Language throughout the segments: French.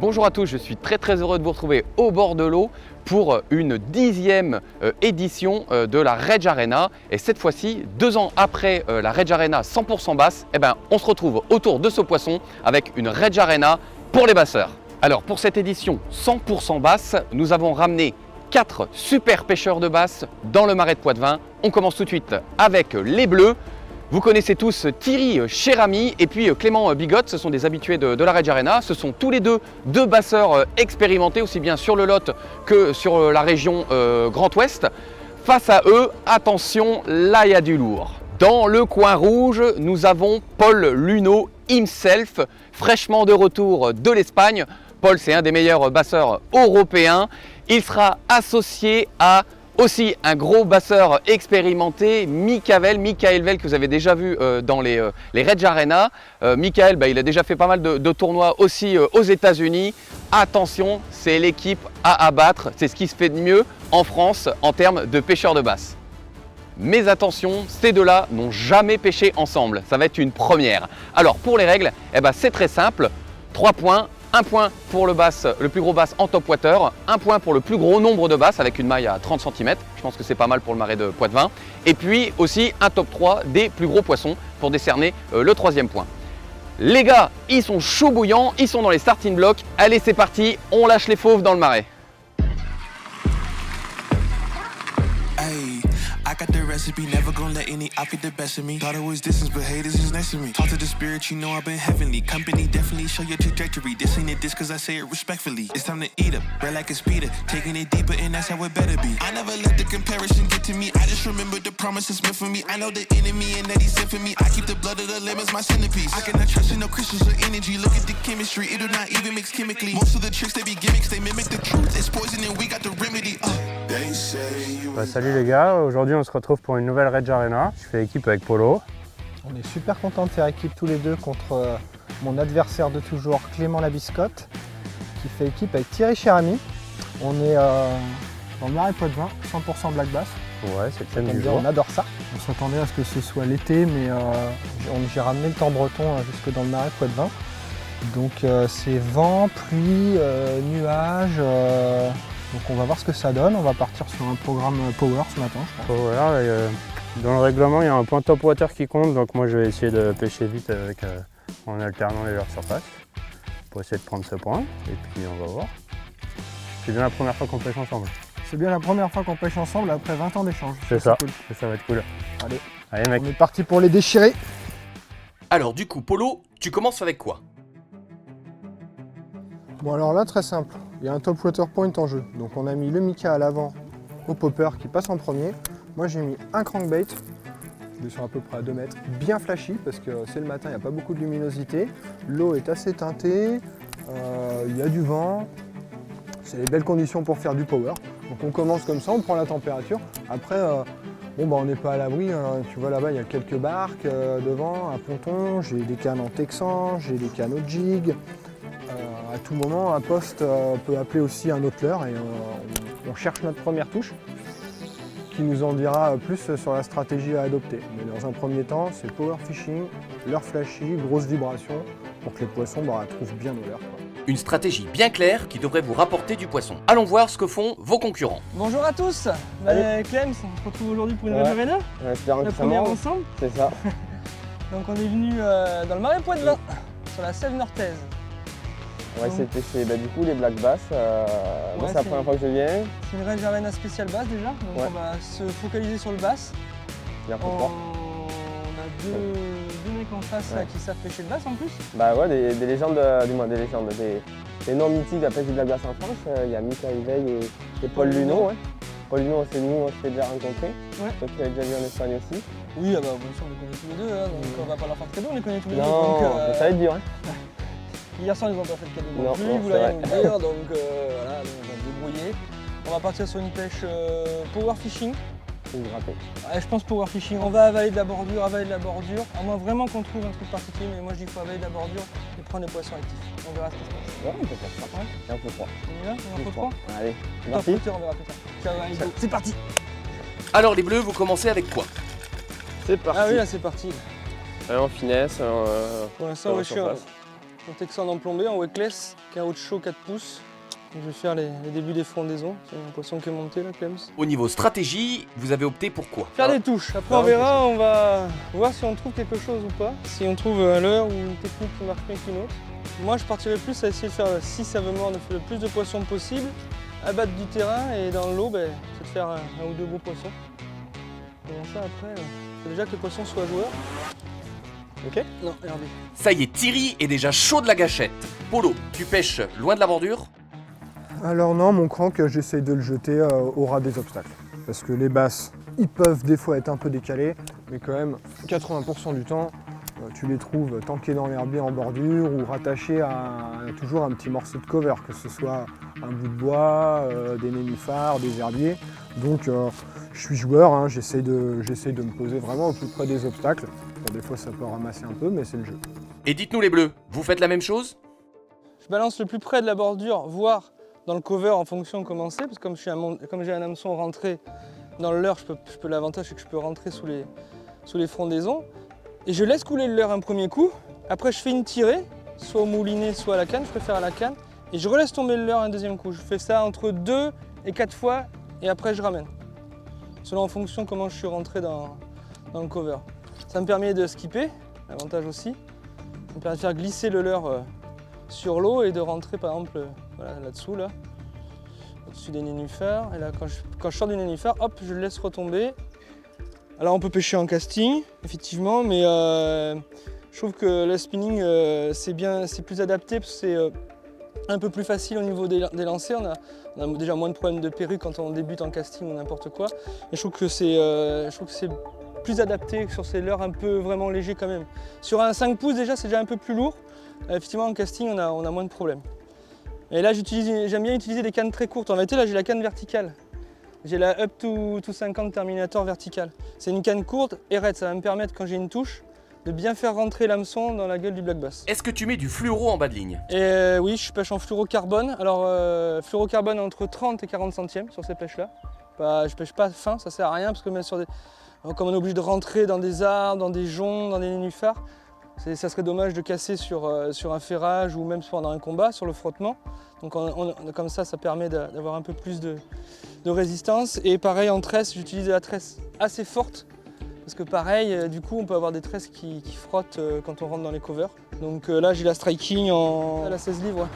Bonjour à tous, je suis très heureux de vous retrouver au bord de l'eau pour une 10e édition de la Rage Arena. Et cette fois-ci, 2 ans après la Rage Arena 100% basse, on se retrouve autour de ce poisson avec une Rage Arena pour les basseurs. Alors pour cette édition 100% basse, nous avons ramené 4 super pêcheurs de basse dans le marais de Poitevin. On commence tout de suite avec les Bleus. Vous connaissez tous Thierry Chéramy et puis Clément Bigotte, ce sont des habitués de la Rage Arena. Ce sont tous les deux basseurs expérimentés, aussi bien sur le Lot que sur la région Grand Ouest. Face à eux, attention, là il y a du lourd. Dans le coin rouge, nous avons Paul Luneau himself, fraîchement de retour de l'Espagne. Paul, c'est un des meilleurs basseurs européens. Il sera associé à aussi un gros basseur expérimenté, Michael Vell, que vous avez déjà vu dans les Rage Arena. Michael, il a déjà fait pas mal de tournois aussi aux États-Unis. Attention, c'est l'équipe à abattre, c'est ce qui se fait de mieux en France en termes de pêcheurs de basse. Mais attention, ces deux-là n'ont jamais pêché ensemble, ça va être une première. Alors pour les règles, c'est très simple, 3 points. 1 point pour le plus gros bass en top water, 1 point pour le plus gros nombre de basses avec une maille à 30 cm, je pense que c'est pas mal pour le marais de Poitevin, et puis aussi un top 3 des plus gros poissons pour décerner le 3e point. Les gars, ils sont chauds bouillants, ils sont dans les starting blocks, allez c'est parti, on lâche les fauves dans le marais. I got the recipe, never gonna let any outfit the best of me. Thought it was distance, but hey, this is next to me. Talk to the spirit, you know I've been heavenly. Company definitely show your trajectory. This ain't a diss cause I say it respectfully. It's time to eat up, bread like a speeder. Taking it deeper and that's how it better be. I never let the comparison get to me. I just remember the promises meant for me. I know the enemy and that he's sent for me. I keep the blood of the lemons my centerpiece. I cannot trust in no crystals or energy. Look at the chemistry, it do not even mix chemically. Most of the tricks they be gimmicks, they mimic the truth. It's poison and we got the remedy. Salut les gars, aujourd'hui on se retrouve pour une nouvelle Rage Arena. Je fais équipe avec Polo. On est super content de faire équipe tous les deux contre mon adversaire de toujours, Clément Labiscotte, qui fait équipe avec Thierry Chéramy. On est dans le marais de Poitevin, 100% black bass. Ouais, c'est le thème du jour. On adore ça. On s'attendait à ce que ce soit l'été, mais j'ai ramené le temps breton jusque dans le marais de Poitevin. Donc c'est vent, pluie, nuages. Donc on va voir ce que ça donne, on va partir sur un programme Power ce matin je pense. Power, dans le règlement il y a un point top water qui compte, donc moi je vais essayer de pêcher vite en alternant les leurres surface pour essayer de prendre ce point et puis on va voir. C'est bien la première fois qu'on pêche ensemble. C'est bien la première fois qu'on pêche ensemble après 20 ans d'échange. C'est ça, cool. Ça va être cool. Allez mec. On est parti pour les déchirer. Alors du coup Polo, tu commences avec quoi? Bon alors là très simple, il y a un top water point en jeu. Donc on a mis le Mika à l'avant au popper qui passe en premier. Moi j'ai mis un crankbait, je descends à peu près à 2 mètres, bien flashy parce que c'est le matin, il n'y a pas beaucoup de luminosité. L'eau est assez teintée, il y a du vent, c'est les belles conditions pour faire du power. Donc on commence comme ça, on prend la température. Après on n'est pas à l'abri, hein. Tu vois là-bas il y a quelques barques devant, un ponton, j'ai des cannes en texan, j'ai des cannes au jig. À tout moment, un poste peut appeler aussi un autre leurre et on cherche notre première touche qui nous en dira plus sur la stratégie à adopter. Mais dans un premier temps, c'est power fishing, leurre flashy, grosse vibration pour que les poissons trouvent bien nos leurres. Une stratégie bien claire qui devrait vous rapporter du poisson. Allons voir ce que font vos concurrents. Bonjour à tous, Clem, on se retrouve aujourd'hui pour une Rage Arena, la première ensemble. C'est ça. Donc on est venu dans le marais Poitevin, sur la Sève Nortaise. On va essayer de pêcher du coup les black bass. Moi c'est la première fois que je viens. C'est une Rage Arena spéciale basse déjà, donc on va se focaliser sur le bass. Bien pour On a deux mecs en face là, qui savent pêcher le bass en plus. Bah ouais, des légendes, des noms mythiques de la pêche du black bass en France. Il y a Michael Vell et Paul Luneau. Ouais. Paul Luneau, c'est nous, on s'était déjà rencontrés. Toi tu l'as déjà vu en Espagne aussi. Oui, bien sûr, on les connaît tous les deux, hein, donc on va pas leur faire très bien, on les connaît tous les deux. Non, ça va être dur. Hier soir, ils n'ont pas fait de cadeau non plus, ils voulaient rien nous dire, donc voilà, on va se débrouiller. On va partir sur une pêche power fishing. Ouais, je pense power fishing. On va avaler de la bordure, à moins vraiment qu'on trouve un truc particulier, mais moi je dis qu'il faut avaler de la bordure et prendre des poissons actifs. On verra ce qui se passe. Ouais, on peut faire ça. Ouais. Et un peu froid. On y va? On a un peu froid? Allez, c'est parti. parti. On verra plus tard. Ciao, allez, go. C'est parti. Alors les Bleus, vous commencez avec quoi? C'est parti. Ah oui, là c'est parti. En finesse, pour l'instant, je suis en texan en plombé, en weckless, avec un haut de chaud 4 pouces. Donc, je vais faire les débuts des frondaisons. C'est un poisson qui est monté là, Clems. Au niveau stratégie, vous avez opté pour quoi? Faire des touches. Après, on verra, on va voir si on trouve quelque chose ou pas. Si on trouve un leurre ou une technique qui marche mieux qu'une autre. Moi, je partirais plus à essayer de faire, si ça veut mordre, de faire le plus de poissons possible, abattre du terrain et dans l'eau, c'est de faire un ou deux gros poissons. Et ça, après, faut déjà que les poissons soient joueurs. Ok? Non, regardez. Ça y est, Thierry est déjà chaud de la gâchette. Polo, tu pêches loin de la bordure? Alors non, mon crank, j'essaye de le jeter au ras des obstacles. Parce que les basses, ils peuvent des fois être un peu décalés, mais quand même, 80% du temps, tu les trouves tankés dans l'herbier en bordure ou rattachés à toujours un petit morceau de cover, que ce soit un bout de bois, des nénuphars, des herbiers. Donc je suis joueur, hein, j'essaye de me poser vraiment au plus près des obstacles. Bon, des fois ça peut ramasser un peu, mais c'est le jeu. Et dites-nous les bleus, vous faites la même chose? Je balance le plus près de la bordure, voire dans le cover en fonction de comment c'est, parce que comme j'ai un hameçon rentré dans le leurre, l'avantage c'est que je peux rentrer sous les frondaisons. Et je laisse couler le leurre un premier coup, après je fais une tirée, soit au moulinet, soit à la canne, je préfère à la canne, et je relaisse tomber le leurre un deuxième coup. Je fais ça entre 2 et 4 fois, et après je ramène. Selon en fonction de comment je suis rentré dans le cover. Ça me permet de skipper, l'avantage aussi. Ça me permet de faire glisser le leurre sur l'eau et de rentrer par exemple voilà, là-dessous, là, au-dessus des nénuphars. Et là, quand je sors du nénuphar, hop, je le laisse retomber. Alors on peut pêcher en casting, effectivement, mais je trouve que le spinning, c'est plus adapté parce que c'est un peu plus facile au niveau des lancers. On a déjà moins de problèmes de perruque quand on débute en casting ou n'importe quoi. Et je trouve que c'est plus adapté que sur ces leurres un peu vraiment légers quand même. Sur un 5 pouces déjà, c'est déjà un peu plus lourd. Effectivement, en casting, on a moins de problèmes. Et là, j'aime bien utiliser des cannes très courtes. En vérité, là, j'ai la canne verticale. J'ai la Up to 50 Terminator verticale. C'est une canne courte et raide. Ça va me permettre, quand j'ai une touche, de bien faire rentrer l'hameçon dans la gueule du black bass. Est-ce que tu mets du fluoro en bas de ligne? Et oui, je pêche en fluorocarbone. Alors, fluorocarbone entre 30 et 40 centièmes sur ces pêches-là. Je pêche pas fin, ça sert à rien parce que même comme on est obligé de rentrer dans des arbres, dans des joncs, dans des nénuphars, ça serait dommage de casser sur un ferrage ou même pendant un combat, sur le frottement. Donc comme ça permet d'avoir un peu plus de résistance. Et pareil en tresse, j'utilise de la tresse assez forte. Parce que pareil, du coup, on peut avoir des tresses qui frottent quand on rentre dans les covers. Donc là, j'ai la striking à la 16 livres.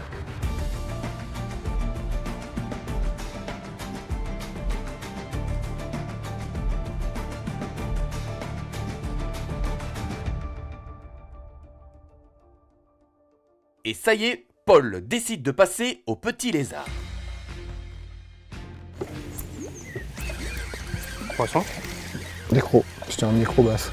Et ça y est, Paul décide de passer au petit lézard. Poisson. Micro, c'était un micro basse.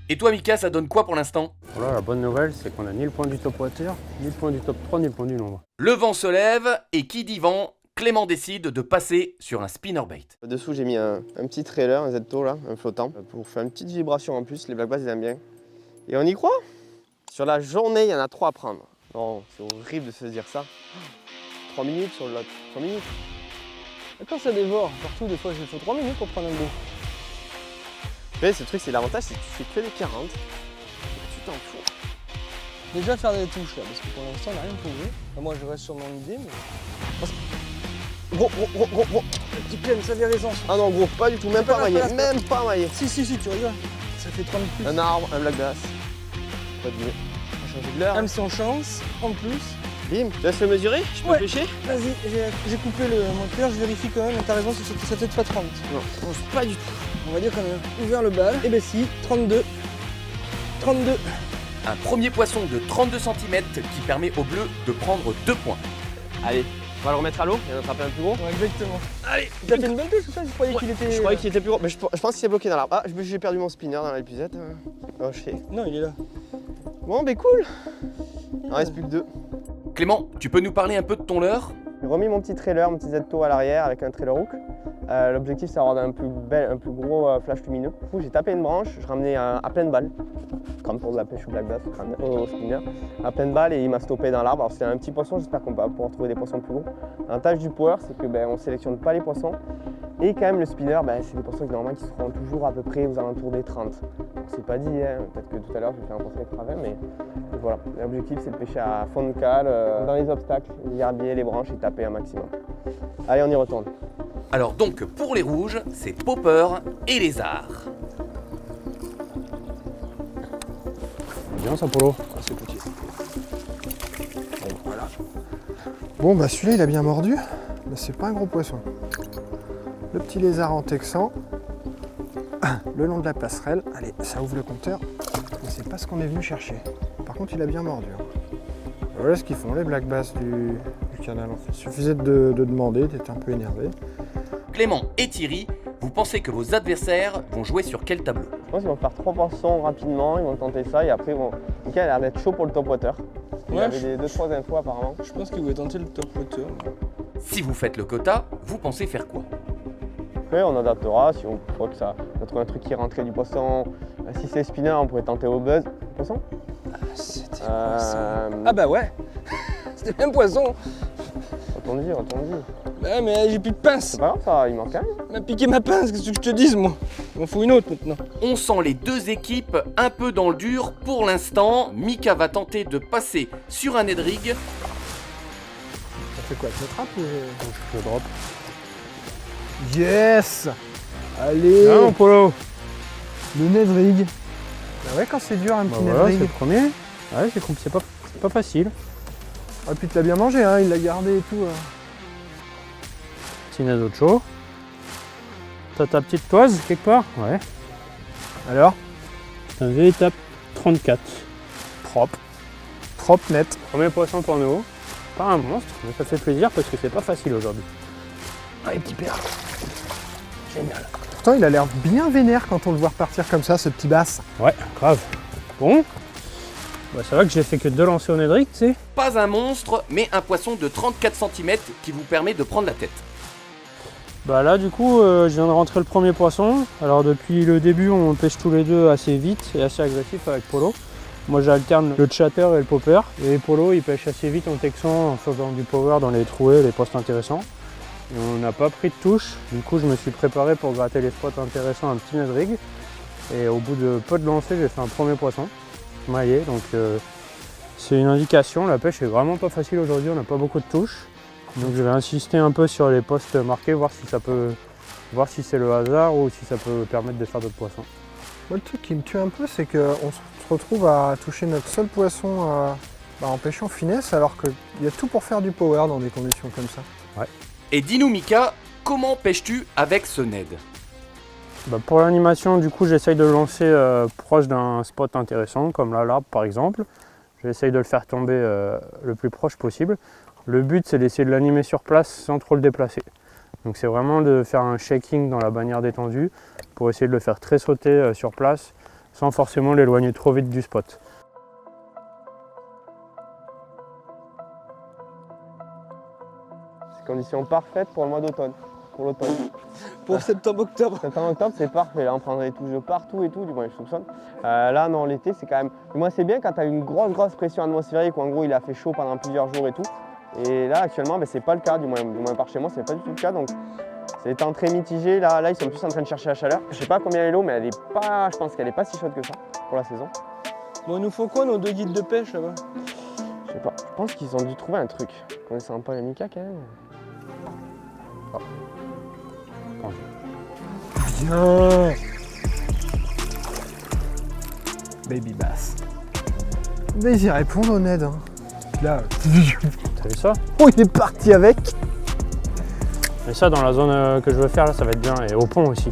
Et toi Mika, ça donne quoi pour l'instant? Voilà, la bonne nouvelle, c'est qu'on a ni le point du top water, ni le point du top 3, ni le point du nombre. Le vent se lève et qui dit vent, Clément décide de passer sur un spinnerbait. Dessous, j'ai mis un petit trailer, un Z-Tow là, un flottant, pour faire une petite vibration en plus. Les black bass ils aiment bien. Et on y croit. Sur la journée, il y en a 3 à prendre. Non, c'est horrible de se dire ça. 3 minutes sur le lot, 3 minutes. Et quand ça dévore, partout, des fois, il faut 3 minutes pour prendre un beau. Mais ce truc, c'est l'avantage, c'est que tu fais que les 40. Tu t'en fous. Déjà faire des touches là, parce que pour l'instant, on n'a rien trouvé. Enfin, moi, je reste sur mon idée, mais... Gros. Petit Clem, ça avait raison. Ah non, gros, pas du tout, même pas maillé, même pas maillé. Si, tu rigoles. Ça fait 30 plus. Un arbre, un black bass. Pas de mieux. On va changer de l'heure. Même si on chance, en plus. Bim, tu laisses le mesurer? Je peux pêcher? Vas-y, j'ai coupé mon cœur, je vérifie quand même, mais t'as raison, c'est peut-être pas 30. Non, pas du tout. On va dire qu'on a ouvert le bal. Et ben si, 32. 32. Un premier poisson de 32 cm qui permet au bleu de prendre 2 points. Allez, on va le remettre à l'eau et en attraper un plus gros. Ouais, exactement. Allez, t'as fait une bonne touche ou ça? Je croyais qu'il était... Je croyais qu'il était plus gros, mais je pense qu'il s'est bloqué dans l'arbre. Ah, j'ai perdu mon spinner dans l'épuisette. Oh, je sais. Non, il est là. Bon, ben cool. Il en reste plus que 2. Clément, tu peux nous parler un peu de ton leurre? J'ai remis mon petit trailer, mon petit Z-Tow à l'arrière avec un trailer hook. L'objectif c'est d'avoir un plus gros flash lumineux. Du coup j'ai tapé une branche, je ramenais à pleine balle, comme pour de la pêche au black bass, au spinner, à pleine balle et il m'a stoppé dans l'arbre. Alors c'était un petit poisson, j'espère qu'on va pouvoir trouver des poissons plus gros. L'avantage du power c'est que on sélectionne pas les poissons Et quand même le spinner, c'est des poissons normalement qui seront toujours à peu près aux alentours des 30. C'est pas dit, hein. Peut-être que tout à l'heure je vais faire un poisson avec 20, mais voilà. L'objectif c'est de pêcher à fond de cale, dans les obstacles, les herbiers, les branches et taper un maximum. Allez, on y retourne. Alors donc pour les rouges, c'est popper et lézard. Bien ça Polo. Ah, c'est petit. Bon, voilà. Bon, bah celui-là, il a bien mordu, mais c'est pas un gros poisson. Le petit lézard en texan, le long de la passerelle. Allez, ça ouvre le compteur, mais c'est pas ce qu'on est venu chercher. Par contre, il a bien mordu. Voilà ce qu'ils font, les black bass du canal. En fait. Il suffisait de demander, d'être un peu énervé. Clément et Thierry, vous pensez que vos adversaires vont jouer sur quel tableau? Je pense qu'ils vont faire 3 poissons rapidement, ils vont tenter ça et après ils vont... Mika a l'air d'être chaud pour le top water. Il Ouais, avait 2-3 infos apparemment. Je pense qu'il voulait tenter le top water. Si vous faites le quota, vous pensez faire quoi? Après on adaptera, si on croit que ça... On a trouvé un truc qui rentrait du poisson. Si c'est spinner, on pourrait tenter au buzz. Poisson? C'était poisson. Ah bah ouais. C'était même poisson. Retourne-y. Bah mais j'ai plus de pince. C'est pas grave ça, il manque un. Il m'a piqué ma pince, qu'est-ce que je te dise moi? Il m'en faut une autre maintenant. On sent les deux équipes un peu dans le dur pour l'instant. Mika va tenter de passer sur un Ned rig. Ça fait quoi, tu le trappes ou Je drop. Yes! Allez! Ah mon Polo. Le Ned rig. Bah ouais, quand c'est dur, un Bah petit Ned voilà, c'est rig. le premier. Ouais, c'est pas facile. Ah, puis tu l'as bien mangé, hein, il l'a gardé et tout. Petit Ned autre chaud. T'as ta petite toise quelque part? Ouais. Alors? C'est un véritable 34. Propre. Propre, net. Premier poisson pour nous. Pas un monstre, mais ça fait plaisir parce que c'est pas facile aujourd'hui. Allez, petit père. Génial. Pourtant, il a l'air bien vénère quand on le voit repartir comme ça, ce petit bass. Ouais, grave. Bon. Bah, ça va que j'ai fait que 2 lancers au Ned rig, tu sais. Pas un monstre, mais un poisson de 34 cm qui vous permet de prendre la tête. Bah là du coup je viens de rentrer le premier poisson. Alors depuis le début on pêche tous les deux assez vite et assez agressif avec Polo. Moi j'alterne le chatter et le popper. Et Polo il pêche assez vite en texan en faisant du power dans les trouées, les postes intéressants. Et on n'a pas pris de touche. Du coup je me suis préparé pour gratter les spots intéressants un petit Ned rig. Et au bout de peu de lancers j'ai fait un premier poisson maillé. Donc c'est une indication, la pêche est vraiment pas facile aujourd'hui, on n'a pas beaucoup de touches. Donc je vais insister un peu sur les postes marqués, voir si c'est le hasard ou si ça peut permettre de faire d'autres poissons. Moi, le truc qui me tue un peu, c'est qu'on se retrouve à toucher notre seul poisson en pêchant finesse, alors qu'il y a tout pour faire du power dans des conditions comme ça. Ouais. Et dis-nous Mika, comment pêches-tu avec ce Ned? Bah pour l'animation, du coup, j'essaye de le lancer proche d'un spot intéressant, comme là, l'arbre par exemple. J'essaye de le faire tomber le plus proche possible. Le but, c'est d'essayer de l'animer sur place sans trop le déplacer. Donc c'est vraiment de faire un shaking dans la bannière détendue pour essayer de le faire très sauter sur place sans forcément l'éloigner trop vite du spot. C'est condition parfaite pour le mois d'automne. Pour l'automne. Pour septembre-octobre. Septembre-octobre, c'est parfait. Là, on prendrait les touches de partout et tout, du moins, je soupçonne. Là, non, l'été, c'est quand même... Moi, c'est bien quand tu as une grosse pression atmosphérique où, en gros, il a fait chaud pendant plusieurs jours et tout. Et là, actuellement, c'est pas le cas, du moins par chez moi, c'est pas du tout le cas. Donc, c'est des temps très mitigés. Là, ils sont plus en train de chercher la chaleur. Je sais pas combien elle est l'eau, mais elle est pas... je pense qu'elle est pas si chaude que ça pour la saison. Bon, il nous faut quoi, nos 2 guides de pêche, là-bas? Je sais pas. Je pense qu'ils ont dû trouver un truc. Connaissant pas les Mika, quand même. Bien. Baby bass. Mais ils y répondent au Ned. Hein. Là, T'as vu ça? oh, il est parti avec. Et ça, dans la zone que je veux faire, là, ça va être bien. Et au pont aussi.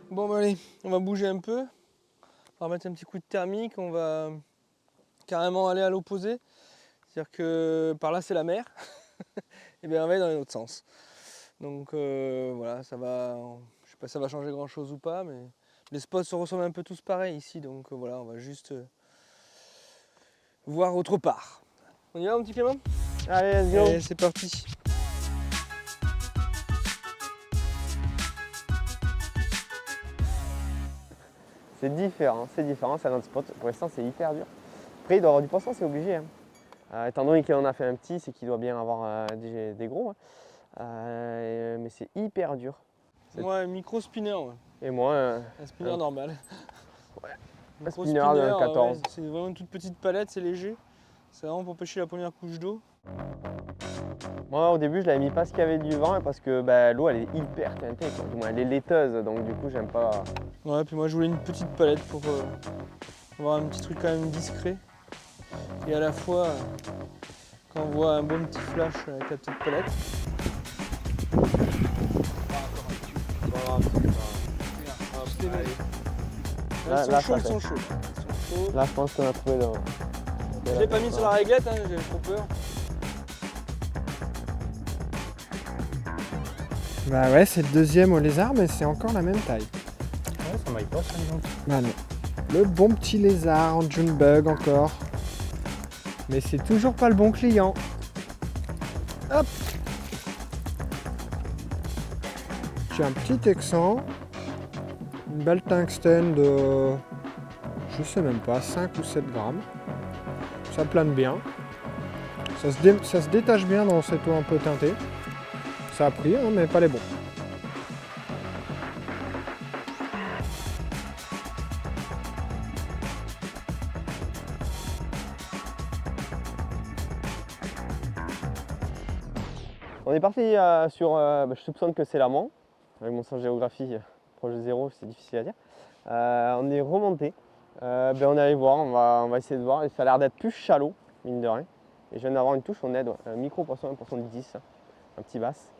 Bon bah allez, on va bouger un peu. On va mettre un petit coup de thermique, on va carrément aller à l'opposé. C'est-à-dire que par là c'est la mer, et bien on va aller dans l'autre sens. Donc voilà, ça va, je sais pas si ça va changer grand chose ou pas, mais les spots se ressemblent un peu tous pareils ici, donc voilà, on va juste voir autre part. On y va mon petit Clément? Allez, let's go. Allez, c'est parti. C'est différent, c'est un autre spot. Pour l'instant, c'est hyper dur. Après, il doit avoir du poisson, c'est obligé. Hein. Étant donné qu'on a fait un petit, c'est qu'il doit bien avoir des gros. Hein. Mais c'est hyper dur. Moi, un micro spinner. Ouais. Et moi, un spinner normal. Ouais. Un Un gros spinner de 14. ouais, c'est vraiment une toute petite palette, c'est léger. C'est vraiment pour pêcher la première couche d'eau. Moi, au début, je l'avais mis parce qu'il y avait du vent et parce que l'eau, elle est hyper teintée. Quoi. Du moins, elle est laiteuse, donc du coup, j'aime pas. Ouais, puis moi, je voulais une petite palette pour avoir un petit truc quand même discret. Et à la fois, quand on voit un bon petit flash avec la petite palette. Ils sont chauds. Là, je pense qu'on a trouvé le. Je l'ai pas mis sur la réglette, hein, j'ai trop peur. Bah ouais, c'est le deuxième au lézard, mais c'est encore la même taille. Ouais, ça m'aille pas, ça, disons. Bah non. Le bon petit lézard en June bug encore. Mais c'est toujours pas le bon client. Hop. J'ai un petit texan. Une balle tungstène de, je sais même pas, 5 ou 7 grammes. Ça plane bien. Ça se détache bien dans cette eau un peu teintée. Ça a pris, hein, mais pas les bons. On est parti sur, je soupçonne que c'est l'amont. Avec mon sens géographie proche de 0, c'est difficile à dire. On est remonté. On est allé voir, on va essayer de voir. Et ça a l'air d'être plus shallow, mine de rien. Et je viens d'avoir une touche au ned, un micro poisson, un poisson de 10, un petit basse.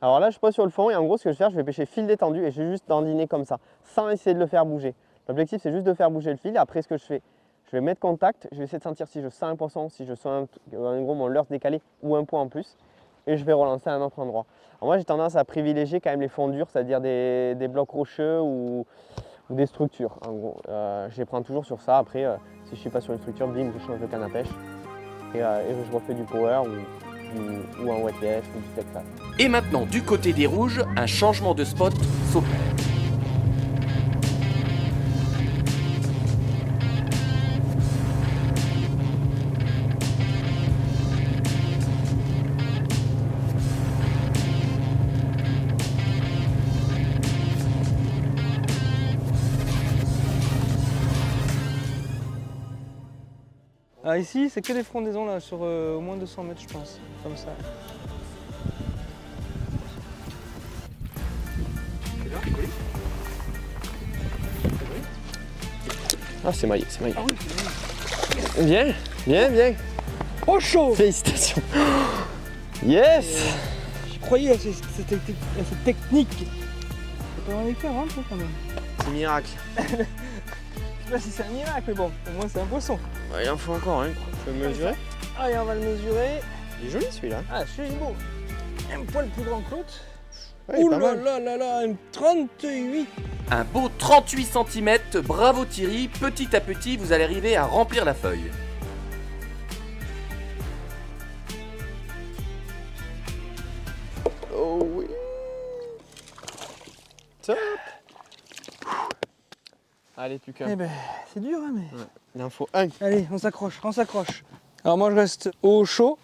Alors là, je pose sur le fond et en gros, ce que je vais faire, je vais pêcher fil détendu et je vais juste dandiner comme ça, sans essayer de le faire bouger. L'objectif, c'est juste de faire bouger le fil. Après, ce que je fais, je vais mettre contact, je vais essayer de sentir si je sens un poisson, si je sens en gros mon leurre décalé ou un point en plus. Et je vais relancer à un autre endroit. Alors moi, j'ai tendance à privilégier quand même les fonds durs, c'est-à-dire des blocs rocheux ou des structures. En gros, je les prends toujours sur ça. Après, si je ne suis pas sur une structure, bim, je change de canne à pêche et je refais du power ou un wetlet ou du Texas. Et maintenant, du côté des rouges, un changement de spot s'opère. Ah, ici, c'est que des frondaisons là, sur au moins 200 mètres, je pense, comme ça. Ah, c'est maillé, c'est maillé. Ah oui, c'est Bien, bien, bien. Oh chaud. Félicitations. Yes. Je croyais à cette technique. Ça peut en faire, hein, toi, quand même. C'est miracle. Je sais pas si c'est un miracle, mais bon, au moins c'est un poisson. Ouais, il en faut encore, hein. Tu peux me mesurer? Allez, on va le mesurer. Il est joli celui-là. Ah, celui-là est beau. Un poil plus grand que l'autre. Ouais, Ouh pas là mal. là là là, un 38. Un beau 38 cm, bravo Thierry, petit à petit vous allez arriver à remplir la feuille. Oh oui. Top. Allez, plus qu'un. Eh ben, c'est dur, hein, mais... Il en faut un. Allez, on s'accroche, on s'accroche. Alors moi, je reste au chaud.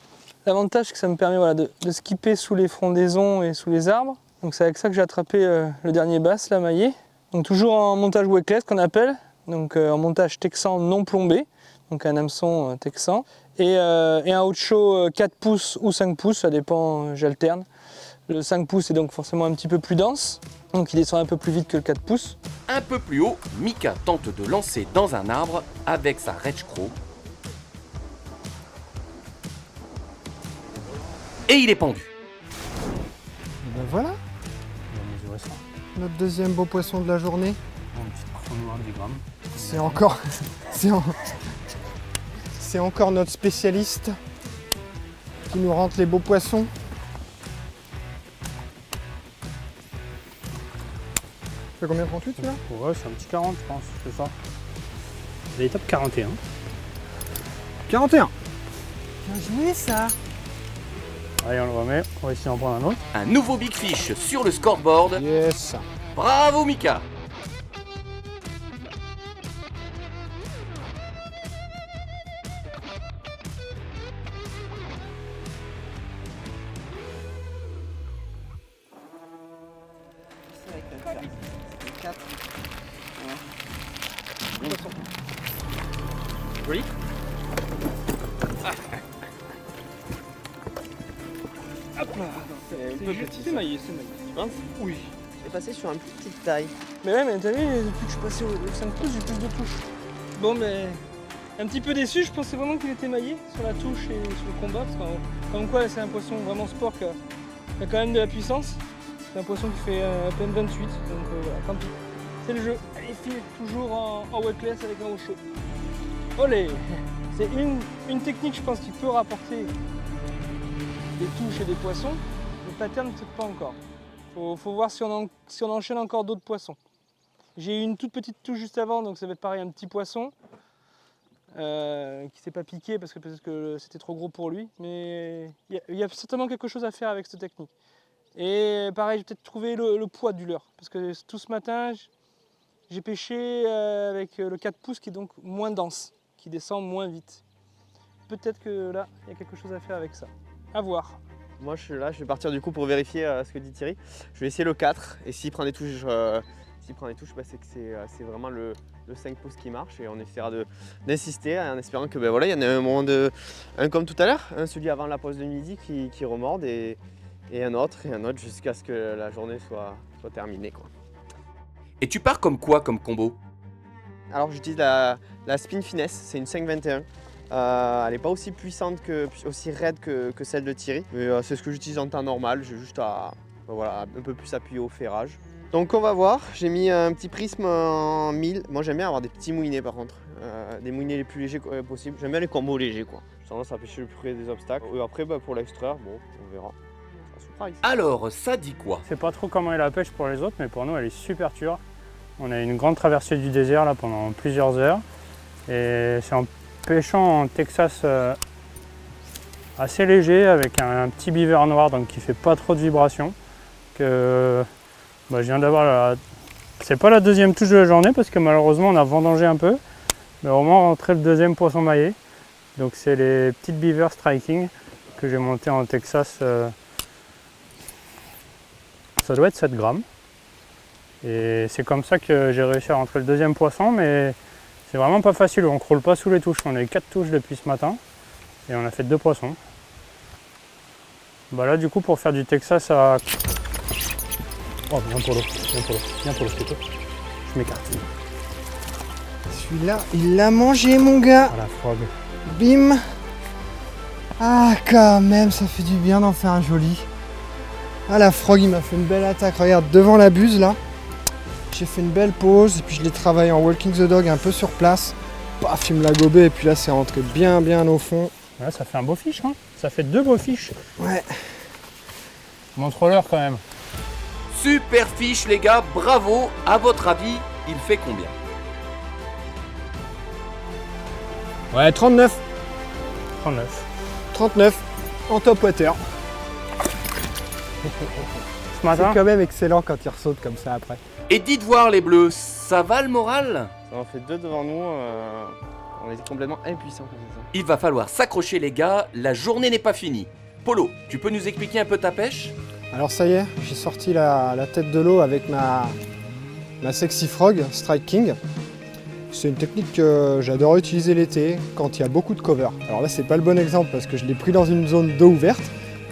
L'avantage, c'est que ça me permet voilà, de skipper sous les frondaisons et sous les arbres. Donc c'est avec ça que j'ai attrapé le dernier bass, la maillée. Donc toujours en montage wetlet qu'on appelle, donc en montage texan non plombé, donc un hameçon texan. Et un haut de chaud 4 pouces ou 5 pouces, ça dépend, j'alterne. Le 5 pouces est donc forcément un petit peu plus dense, donc il descend un peu plus vite que le 4 pouces. Un peu plus haut, Mika tente de lancer dans un arbre avec sa Reg Crow. Et il est pendu. Et ben voilà, On va mesurer ça. notre deuxième beau poisson de la journée. Un petit poisson noir de 10 grammes. C'est encore, c'est encore notre spécialiste qui nous rentre les beaux poissons. Ça fait combien, 38 celui-là? Ouais, c'est un petit 40, je pense, c'est ça. C'est l'étape 41. 41. Bien joué ça. Allez, on le remet. On va essayer d'en prendre un autre. Un nouveau Big Fish sur le scoreboard. Yes. Bravo Mika. 4. Joli. Hop là. C'est un peu petit. C'est maillé, c'est maillé. Tu penses? Oui. Je vais passer sur une plus petite taille. Mais ouais, mais t'as vu, depuis que je suis passé au 5 pouces, j'ai plus de touches. Bon, mais un petit peu déçu, je pensais vraiment qu'il était maillé sur la touche et sur le combat, parce que comme quoi c'est un poisson vraiment sport qui a quand même de la puissance. C'est un poisson qui fait à peine 28, donc voilà, tant pis. C'est le jeu. Il file toujours en weightless avec un haut chaud. Olé! C'est une technique, je pense, qui peut rapporter des touches et des poissons. Le pattern, peut-être pas encore. Faut voir si on enchaîne encore d'autres poissons. J'ai eu une toute petite touche juste avant, donc ça va être pareil, un petit poisson qui s'est pas piqué parce que peut-être que c'était trop gros pour lui. Mais il y a certainement quelque chose à faire avec cette technique. Et pareil, j'ai peut-être trouvé le poids du leurre. Parce que tout ce matin, j'ai pêché avec le 4 pouces qui est donc moins dense, qui descend moins vite. Peut-être que là, il y a quelque chose à faire avec ça. À voir. Moi je suis là, je vais partir du coup pour vérifier ce que dit Thierry. Je vais essayer le 4 et s'il prend des touches, bah, c'est que c'est vraiment le 5 pouces qui marche et on essaiera d'insister en espérant que voilà, il y en a un moment un comme tout à l'heure, celui avant la pause de midi qui remorde et un autre jusqu'à ce que la journée soit terminée, quoi. Et tu pars comme quoi comme combo? Alors j'utilise la Spin Finesse, c'est une 5,21. Elle n'est pas aussi puissante, aussi raide que celle de Thierry, mais c'est ce que j'utilise en temps normal, j'ai juste à un peu plus appuyer au ferrage. Donc on va voir, j'ai mis un petit prisme en 1000, moi j'aime bien avoir des petits moulinets par contre, des moulinets les plus légers possible, j'aime bien les combos légers quoi. J'ai tendance à pêcher le plus près des obstacles, et après pour l'extraire, bon on verra. Surprise. Alors, ça dit quoi? Je sais pas trop comment est la pêche pour les autres, mais pour nous elle est super dure. On a une grande traversée du désert là pendant plusieurs heures, et c'est en pêchant en Texas assez léger avec un petit beaver noir donc qui fait pas trop de vibrations que je viens d'avoir c'est pas la deuxième touche de la journée parce que malheureusement on a vendangé un peu, mais au moins rentré le deuxième poisson maillé. Donc c'est les petites beaver striking que j'ai monté en Texas, ça doit être 7 grammes et c'est comme ça que j'ai réussi à rentrer le deuxième poisson, mais c'est vraiment pas facile, on croule pas sous les touches. On a eu 4 touches depuis ce matin et on a fait 2 poissons. Bah là du coup pour faire du Texas à... Oh viens pour l'eau, c'est tout. Je m'écarte. Celui-là, il l'a mangé mon gars. Voilà, frog. Bim. Ah quand même, ça fait du bien d'en faire un joli. Ah la frog, il m'a fait une belle attaque. Regarde, devant la buse là. J'ai fait une belle pause et puis je l'ai travaillé en walking the dog un peu sur place. Paf, il me l'a gobé et puis là c'est rentré bien au fond. Ouais, ça fait un beau fiche, hein. Ça fait 2 beaux fiches. Ouais. Montre-leur quand même. Super fiche les gars, bravo. À votre avis, il fait combien? Ouais, 39. 39. En top water. Ce matin, C'est quand même excellent quand il ressaute comme ça après. Et dites voir les bleus, ça va le moral? Ça en fait 2 devant nous, on est complètement impuissants comme ça. Il va falloir s'accrocher les gars, la journée n'est pas finie. Polo, tu peux nous expliquer un peu ta pêche? Alors ça y est, j'ai sorti la tête de l'eau avec ma Sexy Frog Strike King. C'est une technique que j'adore utiliser l'été quand il y a beaucoup de cover. Alors là c'est pas le bon exemple parce que je l'ai pris dans une zone d'eau ouverte,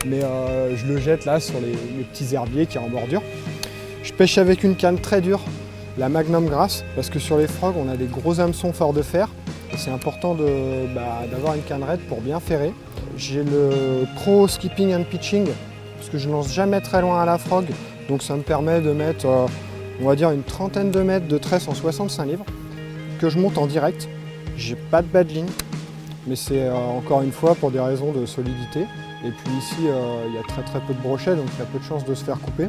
mais je le jette là sur les petits herbiers qui sont en bordure. Je pêche avec une canne très dure, la Magnum Grass, parce que sur les frogs on a des gros hameçons forts de fer. C'est important d'avoir une canne raide pour bien ferrer. J'ai le Pro Skipping and Pitching, parce que je lance jamais très loin à la frog, donc ça me permet de mettre, on va dire, une trentaine de mètres de tresse en 65 livres, que je monte en direct. J'ai pas de bad ligne, mais c'est encore une fois pour des raisons de solidité. Et puis ici, il y a très peu de brochets, donc il y a peu de chances de se faire couper.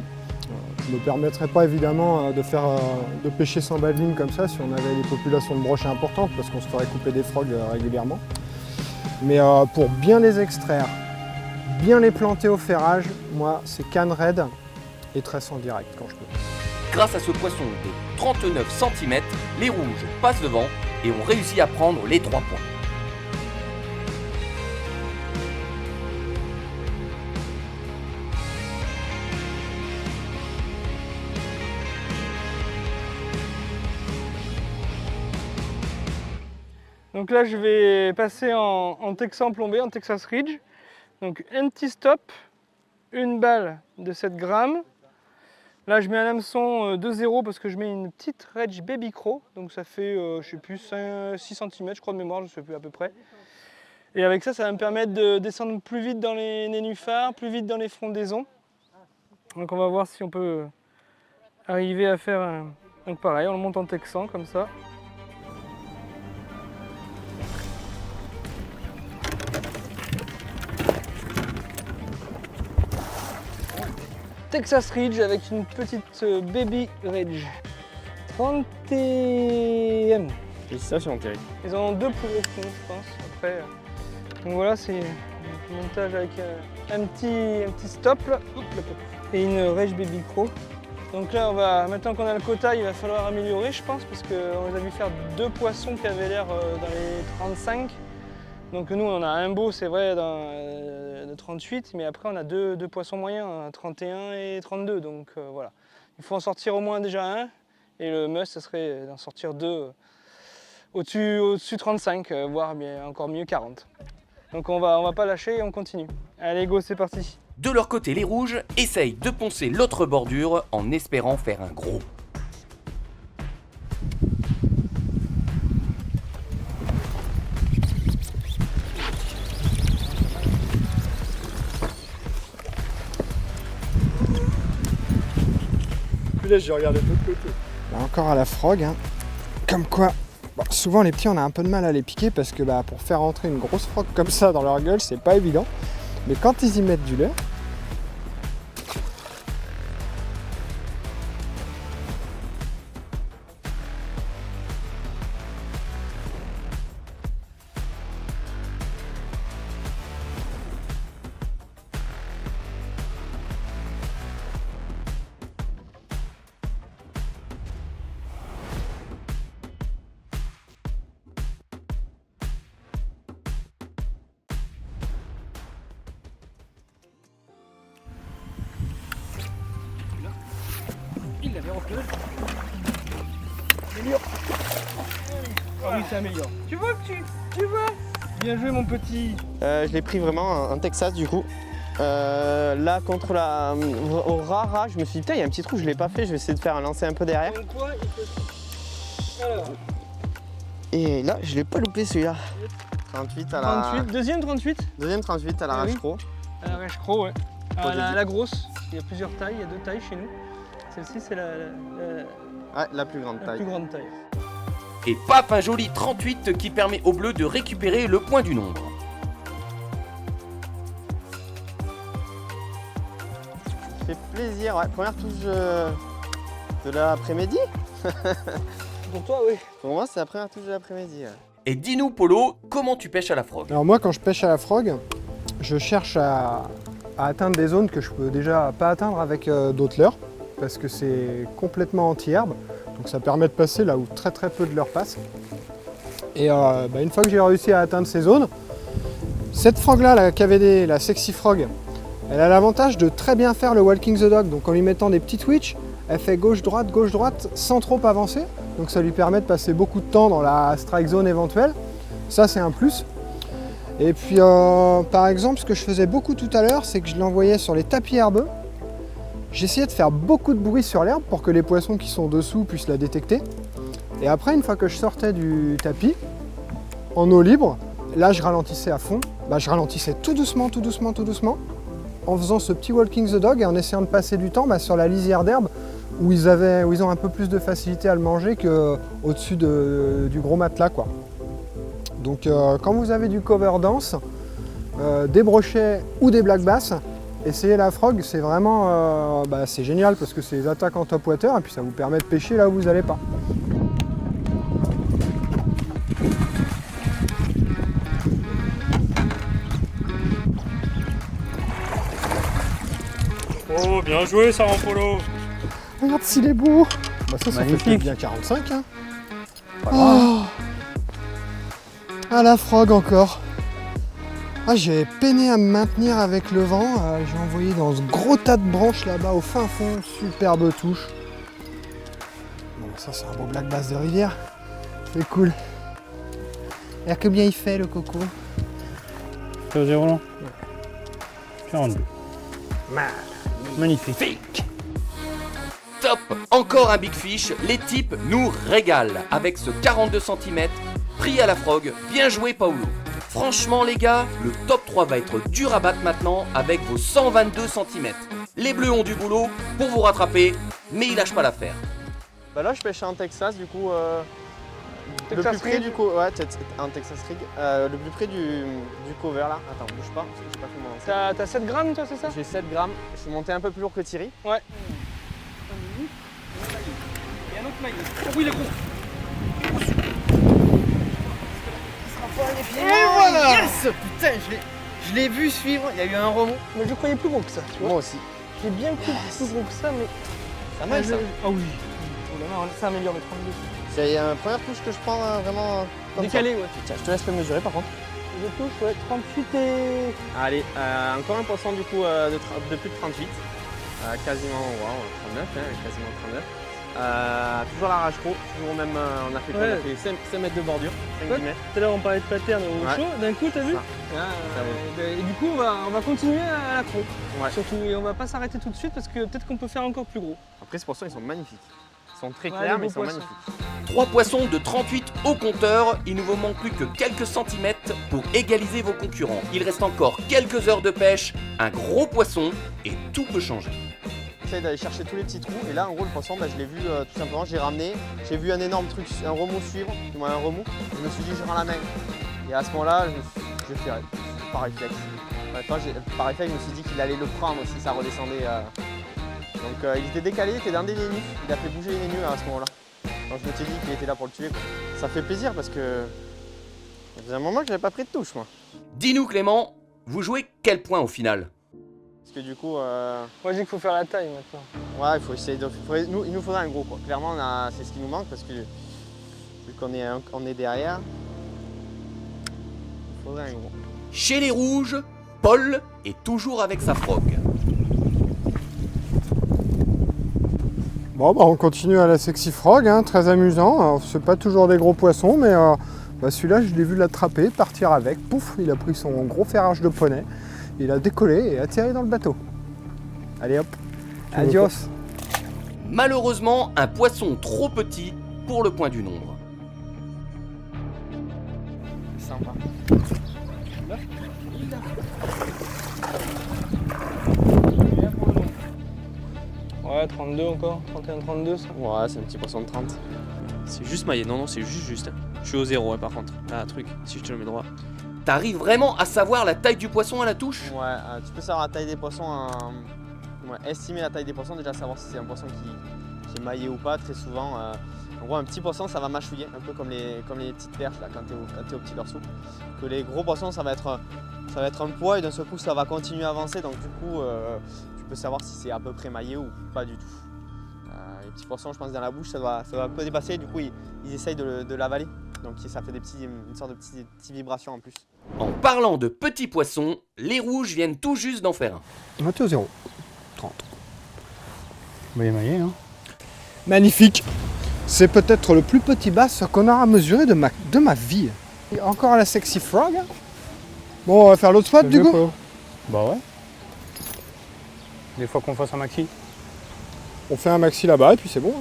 Je ne me permettrais pas évidemment de pêcher sans bad ligne comme ça si on avait des populations de brochets importantes, parce qu'on se ferait couper des frogs régulièrement. Mais pour bien les extraire, bien les planter au ferrage, moi c'est canne raide et tresse en direct quand je peux. Grâce à ce poisson de 39 cm, les rouges passent devant et ont réussi à prendre les 3 points. Donc là, je vais passer en texan plombé, en Texas Ridge. Donc empty stop, une balle de 7 grammes. Là, je mets un hameçon 2-0 parce que je mets une petite Reg Baby Crow. Donc ça fait, je sais plus, 6 cm, je crois de mémoire, je ne sais plus à peu près. Et avec ça, ça va me permettre de descendre plus vite dans les nénuphars, plus vite dans les frondaisons. Donc on va voir si on peut arriver à faire un... Donc pareil, on le monte en texan comme ça. Texas Ridge avec une petite Baby Ridge. 30e. Félicitations Thierry. Ils en ont 2 plus gros que nous, je pense. Après, donc voilà, c'est un montage avec un petit stop là. Et une Reg Baby Crow. Donc là, maintenant qu'on a le quota, il va falloir améliorer, je pense, parce qu'on les a vu faire 2 poissons qui avaient l'air dans les 35. Donc nous, on a un beau, c'est vrai, de 38, mais après, on a deux poissons moyens, 31 et 32. Donc voilà. Il faut en sortir au moins déjà un, et le must, ce serait d'en sortir 2 au-dessus 35, voire bien, encore mieux 40. Donc on va pas lâcher et on continue. Allez, go, c'est parti. De leur côté, les rouges essayent de poncer l'autre bordure en espérant faire un gros. Puis là, j'ai regardé de l'autre côté. Là, encore à la frog, hein. Comme quoi, bon, souvent les petits, on a un peu de mal à les piquer parce que pour faire rentrer une grosse frog comme ça dans leur gueule, c'est pas évident. Mais quand ils y mettent du leurre, Il l'avait repéré. Améliore. Ah oui, c'est améliore. Tu vois que tu vois. Bien joué mon petit. Je l'ai pris vraiment en Texas du coup. Là contre au Rara, je me suis dit putain il y a un petit trou, je l'ai pas fait, je vais essayer de faire un lancer un peu derrière. Donc quoi, il faut... Alors. Et là je l'ai pas loupé celui-là. 38 à la. 38, deuxième 38. Deuxième 38 à la Ah oui. Rage Crow. À la Rage Crow, ouais. Au début. La grosse, il y a plusieurs tailles, il y a 2 tailles chez nous. Celle-ci c'est Ouais, la plus grande la taille. plus grande taille. Et paf, un joli 38 qui permet aux bleus de récupérer le point du nombre. Ça fait plaisir, ouais. Première touche de l'après-midi. Pour toi, oui. Pour moi c'est la première touche de l'après-midi. Ouais. Et dis-nous Polo, comment tu pêches à la frog? alors moi, quand je pêche à la frog, je cherche à atteindre des zones que je peux déjà pas atteindre avec d'autres leurres, parce que c'est complètement anti-herbe, donc ça permet de passer là où très peu de leurres passent. Et une fois que j'ai réussi à atteindre ces zones, cette frog-là, la KVD, la Sexy Frog, elle a l'avantage de très bien faire le Walking the Dog, donc en lui mettant des petits twitch, elle fait gauche-droite, sans trop avancer, donc ça lui permet de passer beaucoup de temps dans la strike zone éventuelle. Ça, c'est un plus. Et puis, par exemple, ce que je faisais beaucoup tout à l'heure, c'est que je l'envoyais sur les tapis herbeux. J'essayais de faire beaucoup de bruit sur l'herbe pour que les poissons qui sont dessous puissent la détecter. Et après, une fois que je sortais du tapis, en eau libre, là, je ralentissais à fond. Je ralentissais tout doucement, en faisant ce petit walking the dog et en essayant de passer du temps sur la lisière d'herbe où ils ont un peu plus de facilité à le manger qu'au-dessus du gros matelas, quoi. Donc quand vous avez du cover dense, des brochets ou des black bass, essayez la frog, c'est vraiment c'est génial parce que c'est les attaques en top water et puis ça vous permet de pêcher là où vous n'allez pas. Oh, bien joué, ça, Polo. Regarde s'il est beau. Ça fait Magnifique. bien 45. Hein. Oh. Ah, la frog encore. Ah, j'ai peiné à me maintenir avec le vent. J'ai envoyé dans ce gros tas de branches là-bas au fin fond. Superbe touche. Bon, ça, c'est un beau black bass de rivière. C'est cool. Alors combien il fait le coco? C'est au zéro, non? 42. Magnifique. Top! Encore un big fish, les types nous régalent avec ce 42 cm pris à la frog. Bien joué Paolo. Franchement les gars, le top 3 va être dur à battre maintenant avec vos 122 cm. Les bleus ont du boulot pour vous rattraper, mais ils lâchent pas l'affaire. Bah là je pêche en Texas du coup. Le Texas plus près Rig. du coup, ouais, un Texas Rig. Le plus près du cover là. Attends, bouge pas, parce que je sais pas comment. T'as 7 grammes toi, c'est ça? J'ai 7 grammes. Je suis monté un peu plus lourd que Thierry. Ouais. Il y a un autre maillot. Oh oui, il est gros. Et voilà! Yes! Putain, je l'ai vu suivre, il y a eu un remous. Mais je croyais plus gros que ça, tu vois. Moi aussi. J'ai bien cru plus gros que ça, mais. Ça mal ça. Ah oui. Oh là là, ça améliore mes 32. C'est une première touche que je prends vraiment comme Décalé, ouais. ça. Tiens, je te laisse le mesurer par contre. Je touche, ouais, 38 et. Allez, encore un poisson du coup de plus de 38. Quasiment, wow, 39, hein, quasiment 39. Toujours la rage pro, toujours même, on a fait, Ouais. on a fait 5 mètres de bordure, 5 Ouais. mètres. Tout à l'heure on parlait de pattern au Ouais. chaud, d'un coup t'as vu? Ça. Et du coup on va continuer à l'accro. Ouais. Surtout, et on va pas s'arrêter tout de suite parce que peut-être qu'on peut faire encore plus gros. Après ces poissons ils sont magnifiques. Ils sont très Ouais, clairs les mais ils beaux sont poissons. magnifiques. 3 poissons de 38 au compteur, il ne vous manque plus que quelques centimètres pour égaliser vos concurrents. Il reste encore quelques heures de pêche, un gros poisson et tout peut changer. J'essaie d'aller chercher tous les petits trous et là en gros le poisson je l'ai vu tout simplement, j'ai ramené, j'ai vu un énorme truc, un remous suivre, du moins un remous, je me suis dit je rends la main. Et à ce moment là j'ai fait par réflexe. Par réflexe je me suis dit qu'il allait le prendre si ça redescendait. Donc il était décalé, il était dans des nénus, il a fait bouger les nénus à ce moment là. Donc je me suis dit qu'il était là pour le tuer quoi. Ça fait plaisir parce que ça faisait un moment que j'avais pas pris de touche moi. Dis-nous Clément, vous jouez quel point au final? Parce que du coup, Moi je dis qu'il faut faire la taille maintenant. ouais, il faut essayer de. Il nous faudrait un gros quoi. Clairement, c'est ce qui nous manque parce que vu qu'on est derrière, il faudrait un gros. Chez les rouges, Paul est toujours avec sa frog. Bon, bah, on continue à la Sexy Frog, hein, très amusant. Alors, c'est pas toujours des gros poissons, mais celui-là, je l'ai vu l'attraper, partir avec. Pouf, il a pris son gros ferrage de poney. Il a décollé et atterri dans le bateau. Allez hop, adios. Malheureusement, un poisson trop petit pour le point du nombre. C'est sympa. Ouais, 32 encore, 31, 32 ça. Ouais, c'est un petit poisson de 30. C'est juste maillé, non, c'est juste. Je suis au zéro par contre. Là, truc, si je te le mets droit. T'arrives vraiment à savoir la taille du poisson à la touche? Ouais, tu peux savoir la taille des poissons, estimer la taille des poissons, déjà savoir si c'est un poisson qui est maillé ou pas, très souvent. En gros, un petit poisson, ça va mâchouiller, un peu comme les petites perches là, quand t'es au petit dorsaux. Que les gros poissons, ça va être un poids et d'un seul coup, ça va continuer à avancer. Donc du coup, tu peux savoir si c'est à peu près maillé ou pas du tout. Les petits poissons, je pense, dans la bouche, ça doit un peu dépasser. Du coup, ils essayent de l'avaler. Donc ça fait une sorte de petites vibrations en plus. En parlant de petits poissons, les rouges viennent tout juste d'en faire un. On était au zéro. 30. Bah, il est maillé, hein. Magnifique. C'est peut-être le plus petit bass qu'on aura mesuré de ma vie. Et encore la Sexy Frog. Bon, on va faire l'autre spot du coup. Bah ouais. Des fois qu'on fasse un maxi. On fait un maxi là-bas et puis c'est bon.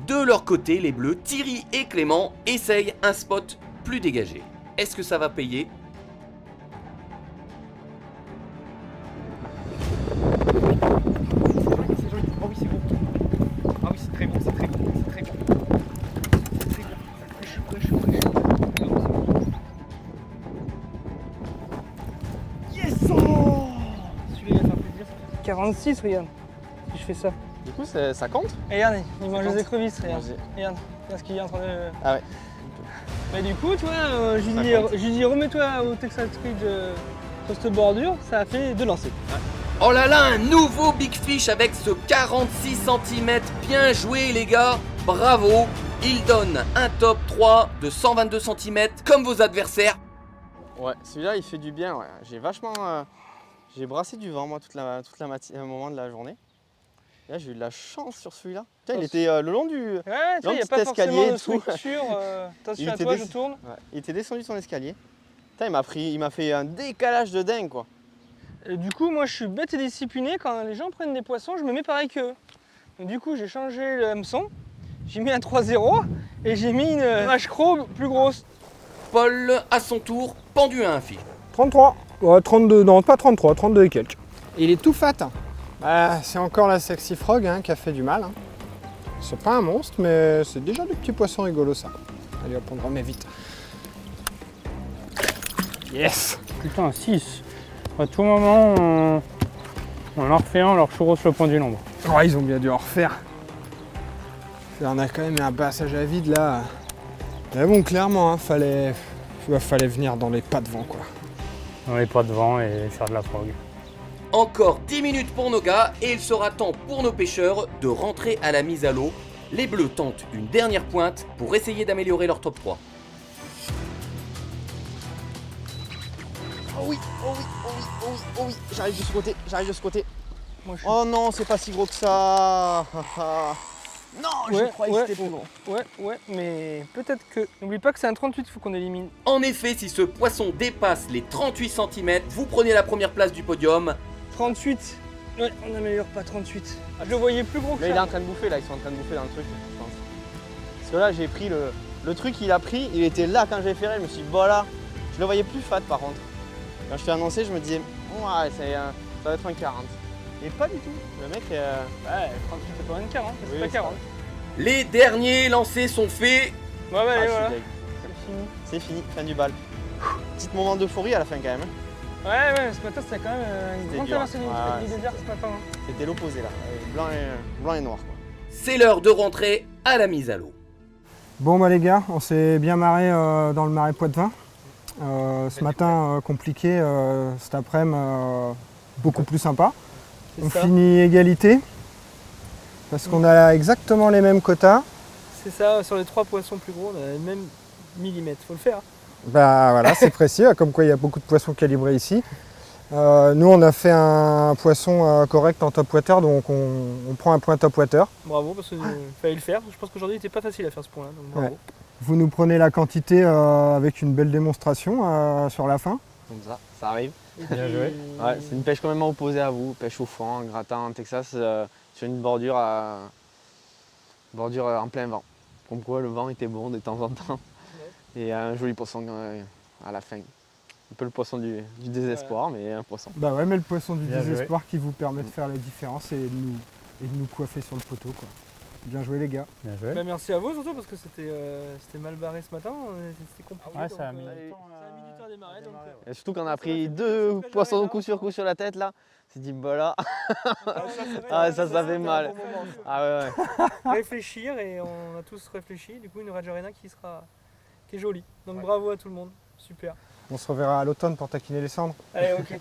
De leur côté, les bleus, Thierry et Clément, essayent un spot plus dégagé. Est-ce que ça va payer? C'est joli. Oh oui, c'est beau. Ah oui, c'est très bon, c'est très bon, c'est très bon. C'est très bon. Ça fraîche. Yes! Oh, celui-là, il va faire plaisir. 46, regarde, si je fais ça. Du coup, ça compte? Et regarde, il mange compte. les écrevisses, regarde. Manger. Regarde ce qu'il est en train de... Ah ouais. Mais du coup, tu vois, j'ai dit remets-toi au Texas Rig sur cette bordure, ça a fait 2 lancers. Oh là là, un nouveau Big Fish avec ce 46 cm. Bien joué les gars, bravo. Il donne un top 3 de 122 cm comme vos adversaires. Ouais, celui-là il fait du bien. Ouais. J'ai brassé du vent moi un moment de la journée. Là, j'ai eu de la chance sur celui-là. Putain, il était le long du. Ouais, tu vois, il n'y a petit pas forcément escalier de et tout. structure. Attention à était toi, des- je tourne. Ouais, il était descendu de son escalier. Putain, il m'a fait un décalage de dingue quoi. Et du coup, moi, je suis bête et discipliné. Quand les gens prennent des poissons, je me mets pareil qu'eux. Donc, du coup, j'ai changé le hameçon. J'ai mis un 3-0 et j'ai mis une hache chrome plus grosse. Paul, à son tour, pendu à un fil. 33. Ouais, 32, non pas 33, 32 et quelques. Il est tout fat. C'est encore la Sexy Frog hein, qui a fait du mal. Hein. C'est pas un monstre, mais c'est déjà des petits poissons rigolos ça. Allez hop, on remet vite. Yes. Putain, 6. À tout moment, on en refait un, on leur churros le point du nombre. Ouais, ils ont bien dû en refaire. On a quand même un passage à vide là. Mais bon, clairement, hein, fallait venir dans les pas de vent quoi. On n'est pas devant et faire de la frog. Encore 10 minutes pour nos gars et il sera temps pour nos pêcheurs de rentrer à la mise à l'eau. Les Bleus tentent une dernière pointe pour essayer d'améliorer leur top 3. Oh oui, oh oui, oh oui, oh oui, oh oui. J'arrive de ce côté, j'arrive de ce côté. Moi, je suis... Oh non, c'est pas si gros que ça. Non, je croyais que c'était plus gros. Ouais, mais peut-être que... N'oublie pas que c'est un 38, il faut qu'on élimine. En effet, si ce poisson dépasse les 38 cm, vous prenez la première place du podium. 38. Ouais, on n'améliore pas 38. Je le voyais plus gros que Mais il est ça. en train de bouffer là, ils sont en train de bouffer dans le truc, je pense. Parce que là, j'ai pris le truc qu'il a pris, il était là quand j'ai ferré, je me suis dit, voilà. Je le voyais plus fat par contre. Quand je t'ai annoncé, je me disais, ouais, ça va être un 40. Et pas du tout. Le mec. Ouais, 38 c'est pas un quart, hein. C'est Oui, pas c'est 40. Les derniers lancers sont faits. Ouais, allez, je suis voilà. deg. C'est fini. C'est fini, fin du bal. Petit moment d'euphorie à la fin quand même. Ouais, mais ce matin c'était quand même une C'était grande dur. traversée Ouais, du désert ce matin. Hein. C'était l'opposé là. Blanc et noir quoi. C'est l'heure de rentrer à la mise à l'eau. Bon bah les gars, on s'est bien marré dans le marais Poitevin. Ce matin compliqué, cet après-midi beaucoup plus sympa. C'est On ça. finit égalité parce qu'on a exactement les mêmes quotas. C'est ça, sur les 3 poissons plus gros, on a le même millimètre. Faut le faire. Hein. Bah voilà, c'est précis, comme quoi il y a beaucoup de poissons calibrés ici. Nous on a fait un poisson correct en top water, donc on prend un point top water. Bravo, parce qu'il fallait le faire. Je pense qu'aujourd'hui il était pas facile à faire ce point-là. Donc bravo. Ouais. Vous nous prenez la quantité avec une belle démonstration sur la fin. Comme ça arrive. Bien joué. Ouais, c'est une pêche complètement opposée à vous, pêche au fond, en grattant en Texas, sur une bordure, en plein vent. Comme quoi le vent était bon de temps en temps. Et un joli poisson à la fin. Un peu le poisson du désespoir, mais un poisson. Bah ouais, mais le poisson du Bien désespoir qui vous permet de faire la différence et de nous coiffer sur le poteau quoi. Bien joué les gars. Bien joué. Bah, merci à vous surtout parce que c'était mal barré ce matin, c'était compliqué. Ouais, ça a donc, mis ça du temps a mis du temps à démarrer. Donc, Et surtout qu'on a pris 2 poissons coup sur la tête là. On s'est dit bah là, ça fait mal. Ah ouais. réfléchir et on a tous réfléchi. Du coup, une Rage Arena qui est jolie. Donc bravo à tout le monde. Super. On se reverra à l'automne pour taquiner les cendres. Allez, ok.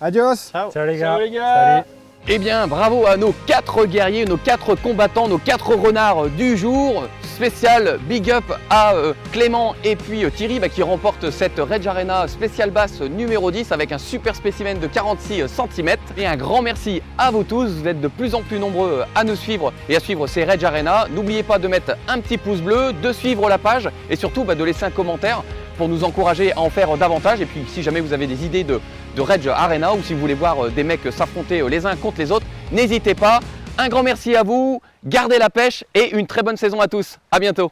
Adios. Ciao. Ciao les gars. Ciao les gars. Salut. Eh bien, bravo à nos 4 guerriers, nos 4 combattants, nos 4 renards du jour. Spécial big up à Clément et puis Thierry qui remportent cette Rage Arena spéciale basse numéro 10 avec un super spécimen de 46 cm. Et un grand merci à vous tous, vous êtes de plus en plus nombreux à nous suivre et à suivre ces Rage Arena. N'oubliez pas de mettre un petit pouce bleu, de suivre la page et surtout de laisser un commentaire pour nous encourager à en faire davantage. Et puis si jamais vous avez des idées de Rage Arena ou si vous voulez voir des mecs s'affronter les uns contre les autres, n'hésitez pas. Un grand merci à vous, gardez la pêche et une très bonne saison à tous. À bientôt.